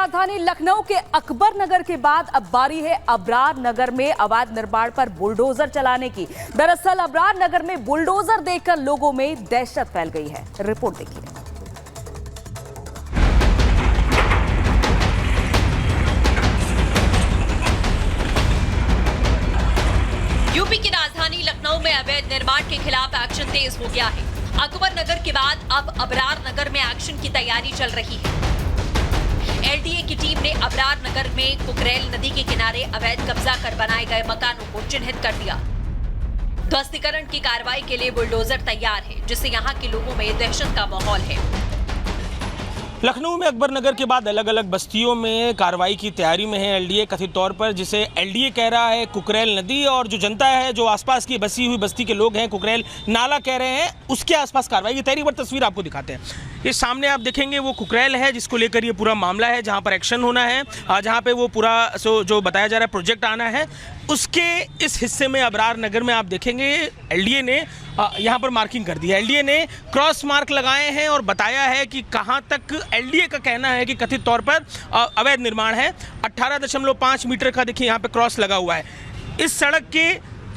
राजधानी लखनऊ के अकबर नगर के बाद अब बारी है अबरार नगर में अवैध निर्माण पर बुलडोजर चलाने की। दरअसल अबरार नगर में बुलडोजर देखकर लोगों में दहशत फैल गई है। रिपोर्ट देखिए। यूपी की राजधानी लखनऊ में अवैध निर्माण के खिलाफ एक्शन तेज हो गया है। अकबर नगर के बाद अब अबरार नगर में एक्शन की तैयारी चल रही है। एलडीए की टीम ने अबरार नगर में कुकरेल नदी के किनारे अवैध कब्जा कर बनाए गए मकानों को चिन्हित कर दिया। ध्वस्तीकरण की कार्रवाई के लिए बुलडोजर तैयार है, जिससे यहाँ के लोगों में दहशत का माहौल है। लखनऊ में अकबर नगर के बाद अलग अलग बस्तियों में कार्रवाई की तैयारी में है एलडीए, कथित तौर पर जिसे एलडीए कह रहा है कुकरेल नदी, और जो जनता है, जो आसपास की बसी हुई बस्ती के लोग हैं, कुकरेल नाला कह रहे हैं, उसके आसपास कार्रवाई की तैयारी। पर तस्वीर आपको दिखाते हैं। ये सामने आप देखेंगे वो कुकरेल है जिसको लेकर ये पूरा मामला है, जहाँ पर एक्शन होना है, जहाँ पे वो पूरा जो बताया जा रहा है प्रोजेक्ट आना है, उसके इस हिस्से में अबरार नगर में आप देखेंगे एलडीए ने यहाँ पर मार्किंग कर दी है। एलडीए ने क्रॉस मार्क लगाए हैं और बताया है कि कहाँ तक एलडीए का कहना है कि कथित तौर पर अवैध निर्माण है। 18.5 मीटर का देखिए यहाँ पे क्रॉस लगा हुआ है। इस सड़क के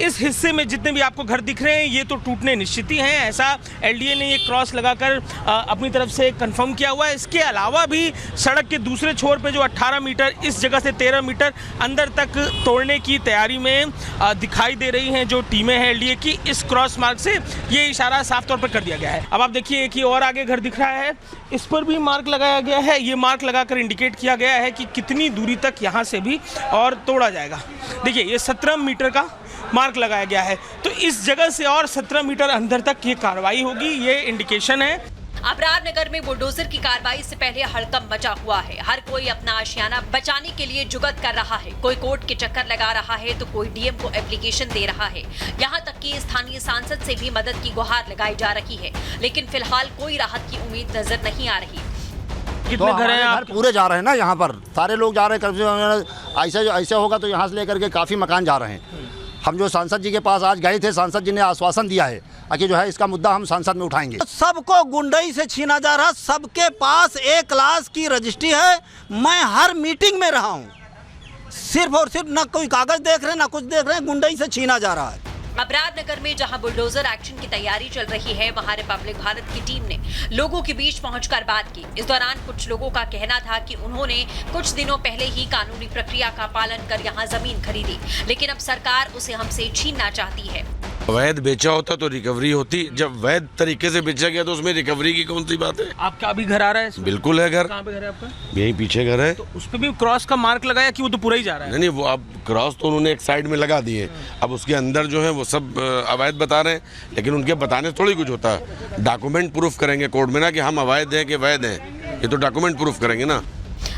इस हिस्से में जितने भी आपको घर दिख रहे हैं ये तो टूटने निश्चित ही हैं, ऐसा एलडीए ने ये क्रॉस लगाकर अपनी तरफ से कंफर्म किया हुआ है। इसके अलावा भी सड़क के दूसरे छोर पे जो 18 मीटर, इस जगह से 13 मीटर अंदर तक तोड़ने की तैयारी में दिखाई दे रही हैं जो टीमें हैं एलडीए की। इस क्रॉस मार्क से ये इशारा साफ तौर पर कर दिया गया है। अब आप देखिए कि और आगे घर दिख रहा है, इस पर भी मार्क लगाया गया है। ये मार्क लगाकर इंडिकेट किया गया है कि कितनी दूरी तक यहाँ से भी और तोड़ा जाएगा। देखिए ये 17 मीटर का मार्क लगाया गया है, तो इस जगह से और 17 मीटर अंदर तक ये कार्रवाई होगी, ये इंडिकेशन है। अबरार नगर में बुलडोजर की कार्रवाई से पहले हड़कंप मचा हुआ है। हर कोई अपना आशियाना बचाने के लिए जुगत कर रहा है। कोई कोर्ट के चक्कर लगा रहा है तो कोई डीएम को एप्लीकेशन दे रहा है। यहाँ तक कि स्थानीय सांसद से भी मदद की गुहार लगाई जा रही है, लेकिन फिलहाल कोई राहत की उम्मीद नजर नहीं आ रही। कितने घर हैं आप? पूरे जा रहे हैं ना, यहाँ पर सारे लोग जा रहे हैं। ऐसे होगा तो यहाँ से लेकर के काफ़ी मकान जा रहे हैं। हम जो सांसद जी के पास आज गए थे, सांसद जी ने आश्वासन दिया है कि जो है इसका मुद्दा हम संसद में उठाएंगे। सबको गुंडई से छीना जा रहा, सबके पास 1 क्लास की रजिस्ट्री है। मैं हर मीटिंग में रहा हूँ, सिर्फ और सिर्फ ना कोई कागज देख रहे ना कुछ देख रहे हैं, गुंडई से छीना जा रहा है। अबरार नगर में जहां बुलडोजर एक्शन की तैयारी चल रही है, वहां रिपब्लिक भारत की टीम ने लोगों के बीच पहुंचकर बात की। इस दौरान कुछ लोगों का कहना था कि उन्होंने कुछ दिनों पहले ही कानूनी प्रक्रिया का पालन कर यहां जमीन खरीदी, लेकिन अब सरकार उसे हमसे छीनना चाहती है। अवैध बेचा होता तो रिकवरी होती, जब वैध तरीके से बेचा गया तो उसमें रिकवरी की कौन सी बात है। आपका अभी घर आ रहा है? बिल्कुल है घर। कहाँ पे घर है आपका? यही पीछे घर है। तो उस पे भी क्रॉस का मार्क लगाया कि वो तो पूरा ही जा रहा है? नहीं, वो अब क्रॉस तो उन्होंने एक साइड में लगा दिए, अब उसके अंदर जो है वो सब अवैध बता रहे हैं, लेकिन उनके बताने से थोड़ी कुछ होता है। डॉक्यूमेंट प्रूफ करेंगे कोर्ट में ना कि हम अवैध हैं कि वैध हैं, ये तो डॉक्यूमेंट प्रूफ करेंगे ना।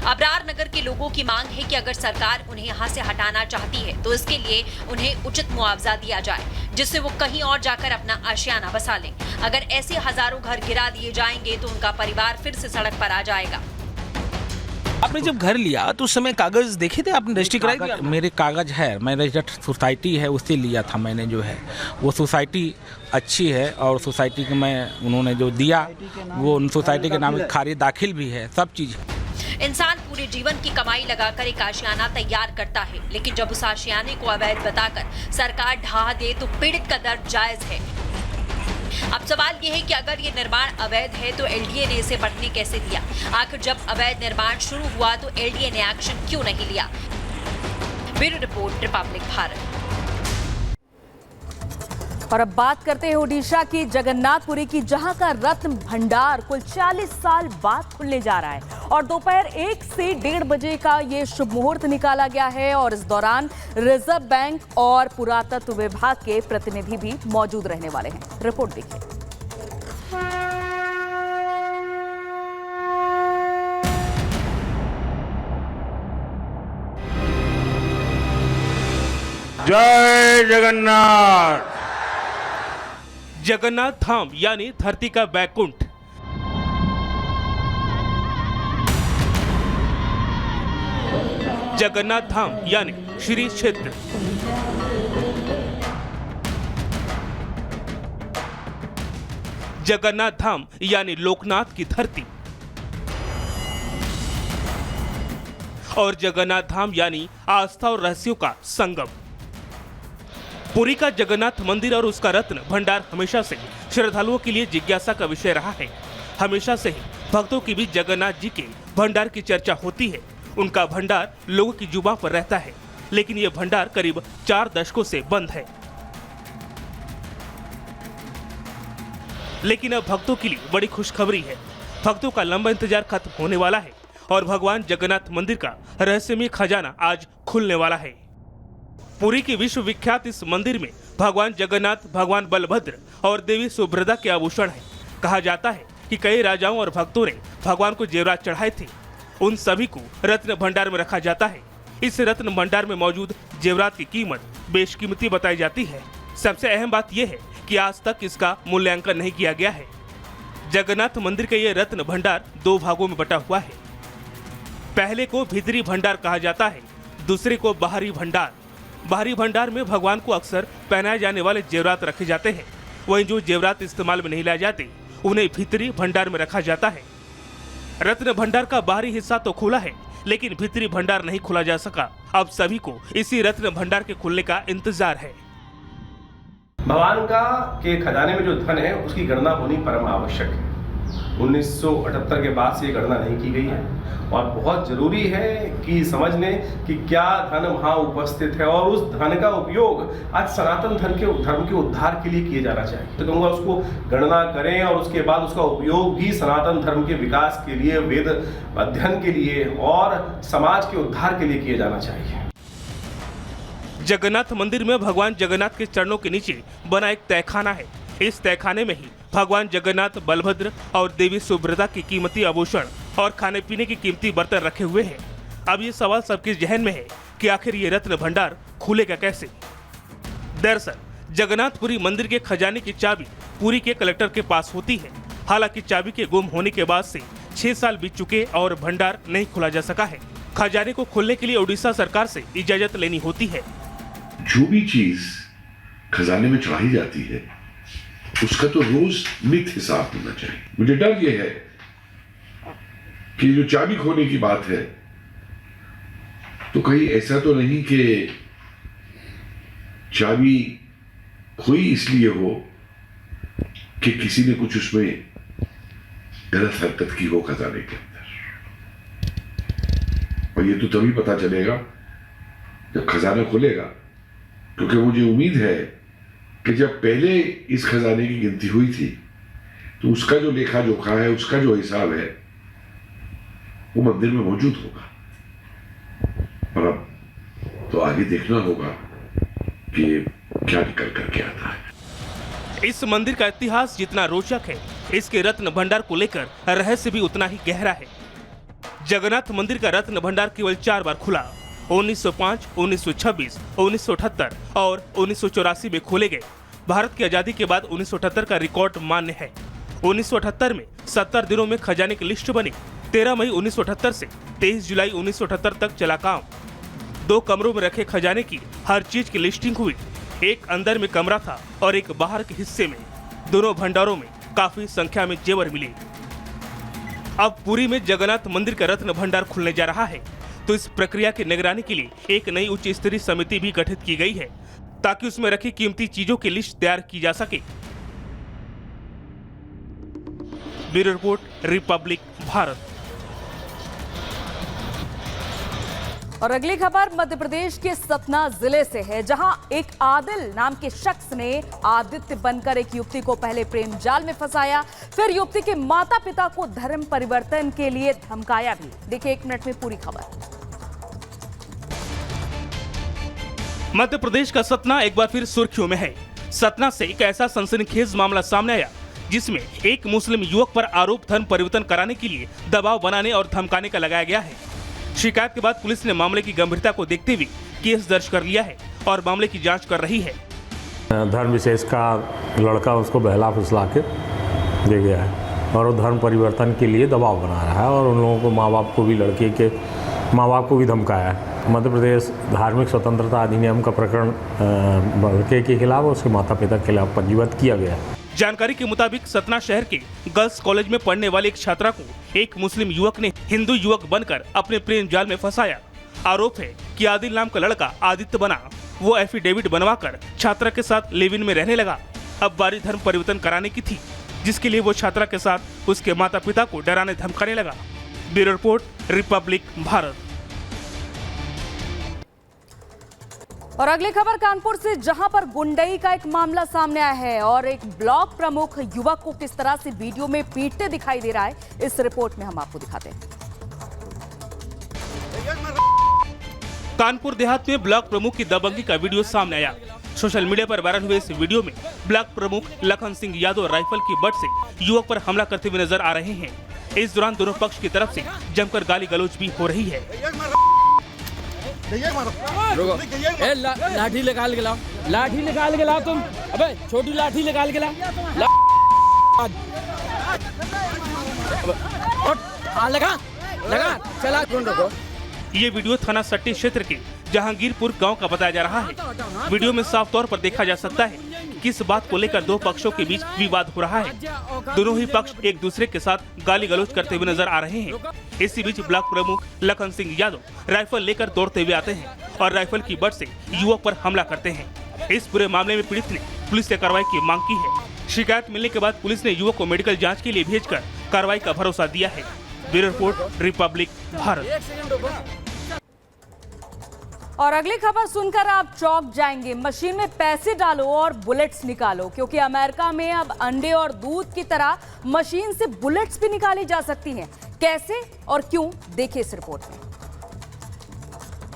अबरार नगर के लोगों की मांग है कि अगर सरकार उन्हें यहाँ से हटाना चाहती है तो इसके लिए उन्हें उचित मुआवजा दिया जाए, जिससे वो कहीं और जाकर अपना आशियाना बसा लें। अगर ऐसे हजारों घर गिरा दिए जाएंगे तो उनका परिवार फिर से सड़क पर आ जाएगा। आपने जब घर लिया तो उस समय कागज देखे थे आपने? रजिस्ट्री कराई थी? मेरे कागज है, मैं रजिस्टर्ड सोसाइटी है उससे लिया था मैंने। जो है वो सोसाइटी अच्छी है और सोसाइटी के मैं उन्होंने जो दिया वो उन सोसाइटी के नाम खारिज दाखिल भी है, सब चीज़ है। इंसान पूरे जीवन की कमाई लगाकर एक आशियाना तैयार करता है, लेकिन जब उस आशियाने को अवैध बताकर सरकार ढहा दे तो पीड़ित का दर्द जायज है। अब सवाल ये है कि अगर ये निर्माण अवैध है तो एलडीए ने इसे बढ़ने कैसे दिया? आखिर जब अवैध निर्माण शुरू हुआ तो एलडीए ने एक्शन क्यों नहीं लिया? Bureau report, Republic Bharat. और अब बात करते हैं ओडिशा की जगन्नाथपुरी की, जहां का रत्न भंडार कुल 40 साल बाद खुलने जा रहा है और दोपहर 1 से 1:30 बजे का ये शुभ मुहूर्त निकाला गया है। और इस दौरान रिजर्व बैंक और पुरातत्व विभाग के प्रतिनिधि भी मौजूद रहने वाले हैं। रिपोर्ट देखिए। जय जगन्नाथ। जगन्नाथ धाम यानी धरती का वैकुंठ, जगन्नाथ धाम यानी श्री क्षेत्र, जगन्नाथ धाम यानी लोकनाथ की धरती। और जगन्नाथ धाम यानी आस्था और रहस्यों का संगम। पुरी का जगन्नाथ मंदिर और उसका रत्न भंडार हमेशा से श्रद्धालुओं के लिए जिज्ञासा का विषय रहा है। हमेशा से ही भक्तों की भी जगन्नाथ जी के भंडार की चर्चा होती है। उनका भंडार लोगों की जुबान पर रहता है, लेकिन यह भंडार करीब 4 दशकों से बंद है। लेकिन अब भक्तों के लिए बड़ी खुशखबरी है। भक्तों का लंबा इंतजार खत्म होने वाला है और भगवान जगन्नाथ मंदिर का रहस्यमय खजाना आज खुलने वाला है। पुरी की विश्व विख्यात इस मंदिर में भगवान जगन्नाथ, भगवान बलभद्र और देवी सुभद्रा के आभूषण हैं। कहा जाता है कि कई राजाओं और भक्तों ने भगवान को जेवरात चढ़ाए थे। उन सभी को रत्न भंडार में रखा जाता है। इस रत्न भंडार में मौजूद जेवरात की कीमत बेशकीमती बताई जाती है। सबसे अहम बात यह है कि आज तक इसका मूल्यांकन नहीं किया गया है। जगन्नाथ मंदिर का यह रत्न भंडार 2 भागों में बटा हुआ है। पहले को भीतरी भंडार कहा जाता है, दूसरे को बाहरी भंडार। बाहरी भंडार में भगवान को अक्सर पहनाए जाने वाले जेवरात रखे जाते हैं। वहीं जो जेवरात इस्तेमाल में नहीं लाए जाते उन्हें भीतरी भंडार में रखा जाता है। रत्न भंडार का बाहरी हिस्सा तो खुला है, लेकिन भीतरी भंडार नहीं खोला जा सका। अब सभी को इसी रत्न भंडार के खुलने का इंतजार है। भगवान का के खजाने में जो धन है उसकी गणना होनी परम आवश्यक है। 1978 के बाद से ये गणना नहीं की गई है और बहुत जरूरी है कि समझ लें कि क्या धन वहाँ उपस्थित है और उस धन का उपयोग आज सनातन धर्म के उद्धार के लिए किया जाना चाहिए। तो कहूँगा उसको गणना करें और उसके बाद उसका उपयोग भी सनातन धर्म के विकास के लिए, वेद अध्ययन के लिए और समाज के उद्धार के लिए किया जाना चाहिए। जगन्नाथ मंदिर में भगवान जगन्नाथ के चरणों के नीचे बना एक तहखाना है। इस तहखाने में ही भगवान जगन्नाथ, बलभद्र और देवी सुभद्रा की कीमती आभूषण और खाने पीने की कीमती बर्तन रखे हुए हैं। अब ये सवाल सबके जहन में है कि आखिर ये रत्न भंडार खुलेगा कैसे। दरअसल जगन्नाथपुरी मंदिर के खजाने की चाबी पुरी के कलेक्टर के पास होती है। हालांकि चाबी के गुम होने के बाद से 6 साल बीत चुके और भंडार नहीं खोला जा सका है। खजाने को खोलने के लिए उड़ीसा सरकार से इजाजत लेनी होती है। जो भी चीज खजाने में चढ़ाई जाती है उसका तो रोज नित हिसाब होना चाहिए। मुझे डर यह है कि जो चाबी खोने की बात है तो कहीं ऐसा तो नहीं कि चाबी खोई इसलिए हो कि किसी ने कुछ उसमें गलत हरकत की हो खजाने के अंदर। और ये तो तभी पता चलेगा जब खजाना खुलेगा, क्योंकि मुझे उम्मीद है कि जब पहले इस खजाने की गिनती हुई थी तो उसका जो लेखा जोखा है, उसका जो हिसाब है वो मंदिर में मौजूद होगा। और अब तो आगे देखना होगा कि क्या निकल करके आता है। इस मंदिर का इतिहास जितना रोचक है, इसके रत्न भंडार को लेकर रहस्य भी उतना ही गहरा है। जगन्नाथ मंदिर का रत्न भंडार केवल 4 बार खुला। 1905, 1926, 1978 और 1984 में खोले गए। भारत की आजादी के बाद 1978 का रिकॉर्ड मान्य है। 1978 में 70 दिनों में खजाने की लिस्ट बनी। 13 मई 1978 से 23 जुलाई 1978 तक चला काम। 2 कमरों में रखे खजाने की हर चीज की लिस्टिंग हुई। एक अंदर में कमरा था और एक बाहर के हिस्से में। दोनों भंडारों में काफी संख्या में जेवर मिले। अब पुरी में जगन्नाथ मंदिर का रत्न भंडार खुलने जा रहा है, तो इस प्रक्रिया की निगरानी के लिए एक नई उच्च स्तरीय समिति भी गठित की गई है, ताकि उसमें रखी कीमती चीजों की लिस्ट तैयार की जा सके। Bureau report, Republic Bharat. और अगली खबर मध्य प्रदेश के सतना जिले से है, जहां एक आदिल नाम के शख्स ने आदित्य बनकर एक युवती को पहले प्रेम जाल में फंसाया, फिर युवती के माता पिता को धर्म परिवर्तन के लिए धमकाया भी। देखिए 1 मिनट में पूरी खबर। मध्य प्रदेश का सतना एक बार फिर सुर्खियों में है। सतना से एक ऐसा सनसनीखेज मामला सामने आया जिसमें एक मुस्लिम युवक पर आरोप धर्म परिवर्तन कराने के लिए दबाव बनाने और धमकाने का लगाया गया है। शिकायत के बाद पुलिस ने मामले की गंभीरता को देखते हुए केस दर्ज कर लिया है और मामले की जांच कर रही है। धर्म विशेष का लड़का उसको बहला फुसला के दे गया है और वो धर्म परिवर्तन के लिए दबाव बना रहा है और उन लोगों को, माँ बाप को भी, लड़के के माँ बाप को भी धमकाया है। मध्य प्रदेश धार्मिक स्वतंत्रता अधिनियम का प्रकरण लड़के के खिलाफ और उसके माता पिता के खिलाफ पंजीबद्ध किया गया है। जानकारी के मुताबिक सतना शहर के गर्ल्स कॉलेज में पढ़ने वाले एक छात्रा को एक मुस्लिम युवक ने हिंदू युवक बनकर अपने प्रेम जाल में फंसाया। आरोप है कि आदिल नाम का लड़का आदित्य बना वो एफिडेविट बनवाकर छात्रा के साथ लिव इन में रहने लगा। अब बारी धर्म परिवर्तन कराने की थी, जिसके लिए वो छात्रा के साथ उसके माता पिता को डराने धमकाने लगा। Bureau report, Republic Bharat. और अगली खबर कानपुर से, जहां पर गुंडई का एक मामला सामने आया है और एक ब्लॉक प्रमुख युवक को किस तरह से वीडियो में पीटते दिखाई दे रहा है, इस रिपोर्ट में हम आपको दिखाते हैं। कानपुर देहात में ब्लॉक प्रमुख की दबंगी का वीडियो सामने आया। सोशल मीडिया पर वायरल हुए इस वीडियो में ब्लॉक प्रमुख लखन सिंह यादव राइफल की बट से युवक पर हमला करते हुए नजर आ रहे हैं। इस दौरान दोनों पक्ष की तरफ से जमकर गाली गलौज भी हो रही है। लाठी निकाल के लाओ, लाठी निकाल के लाओ तुम, अबे छोटी लाठी निकाल के लाओ। लगा लगा चला रुको। ये वीडियो थाना सट्टी क्षेत्र के जहांगीरपुर गांव का बताया जा रहा है। वीडियो में साफ तौर पर देखा जा सकता है कि किस बात को लेकर दो पक्षों के बीच विवाद हो रहा है। दोनों ही पक्ष एक दूसरे के साथ गाली गलौज करते हुए नजर आ रहे हैं। इसी बीच ब्लॉक प्रमुख लखन सिंह यादव राइफल लेकर दौड़ते हुए आते हैं और राइफल की बट से युवक पर हमला करते हैं। इस पूरे मामले में पीड़ित ने पुलिस से कार्रवाई की मांग की है। शिकायत मिलने के बाद पुलिस ने युवक को मेडिकल जाँच के लिए भेजकर कार्रवाई का भरोसा दिया है। Bureau report, Republic Bharat. और अगली खबर सुनकर आप चौंक जाएंगे। मशीन में पैसे डालो और बुलेट्स निकालो, क्योंकि अमेरिका में अब अंडे और दूध की तरह मशीन से बुलेट्स भी निकाली जा सकती हैं। कैसे और क्यों, देखिए इस रिपोर्ट में।